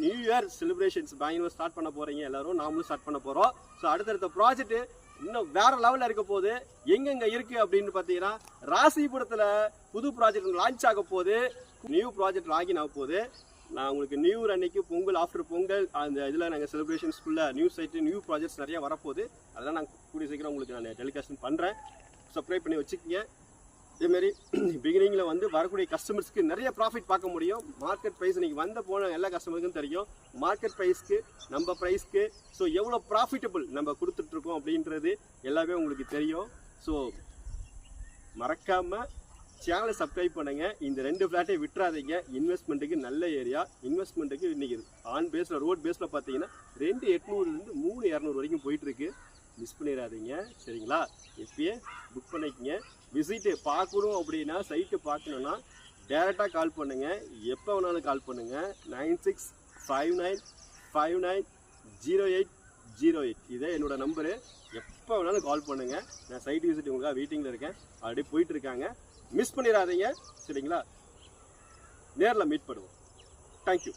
New year celebrations பயங்கரமாக start பண்ண போறீங்க எல்லாரும், நாமளும் ஸ்டார்ட் பண்ண போறோம். ஸோ அடுத்தடுத்த ப்ராஜெக்ட் இன்னும் வேற லெவலில் இருக்க போது. எங்கெங்க இருக்கு அப்படின்னு பார்த்தீங்கன்னா, ராசிபுரத்தில் புது ப்ராஜெக்ட் லான்ச் ஆக போகுது, நியூ ப்ராஜெக்ட் லாகின் ஆக போகுது. நான் உங்களுக்கு நியூ இயர் அன்னைக்கு பொங்கல் ஆஃப்டர் பொங்கல் அந்த இதில் நாங்கள் செலிப்ரேஷன்ஸ்குள்ள நியூ சைட்டு நியூ ப்ராஜெக்ட்ஸ் நிறைய வரப்போகுது. அதெல்லாம் நான் கூடிய சீக்கிரம் உங்களுக்கு நான் டெலிகாஸ்ட் பண்ணுறேன். சப்ஸ்கிரைப் பண்ணி வச்சுக்கோங்க. இதேமாரி பிகினிங்கில் வந்து வரக்கூடிய கஸ்டமர்ஸ்க்கு நிறைய ப்ராஃபிட் பார்க்க முடியும். மார்க்கெட் ப்ரைஸ் இன்றைக்கி வந்த போன எல்லா கஸ்டமருக்கும் தெரியும் மார்க்கெட் ப்ரைஸ்க்கு நம்ம ப்ரைஸ்க்கு ஸோ எவ்வளோ ப்ராஃபிட்டபிள் நம்ம கொடுத்துட்ருக்கோம் அப்படின்றது எல்லாமே உங்களுக்கு தெரியும். ஸோ மறக்காமல் சேனலை சப்ஸ்கிரைப் பண்ணுங்கள். இந்த 2 ஃப்ளாட்டை விட்டுறாதீங்க. இன்வெஸ்ட்மெண்ட்டுக்கு நல்ல ஏரியா. இன்வெஸ்ட்மெண்ட்டுக்கு இன்றைக்கி ஆன் பேஸில் ரோட் பேஸில் பார்த்தீங்கன்னா 2,800 3,200 வரைக்கும் போயிட்டுருக்கு. மிஸ் பண்ணிடாதீங்க சரிங்களா? எப்பயே புக் பண்ணிக்கங்க. விசிட்டு பார்க்கணும் அப்படின்னா, சைட்டு பார்க்கணுன்னா டேரெக்டாக கால் பண்ணுங்கள். எப்போ வேணாலும் கால் பண்ணுங்கள். 9659590808 இதே என்னோடய நம்பரு. எப்போ வேணாலும் கால் பண்ணுங்கள். நான் சைட் விசிட் உங்களுக்காக வெயிட்டிங்கில் இருக்கேன். அப்படியே போயிட்டுருக்காங்க. மிஸ் பண்ணிடாதீங்க சரிங்களா? நேரில் மீட் பண்ணுவோம். தேங்க்யூ.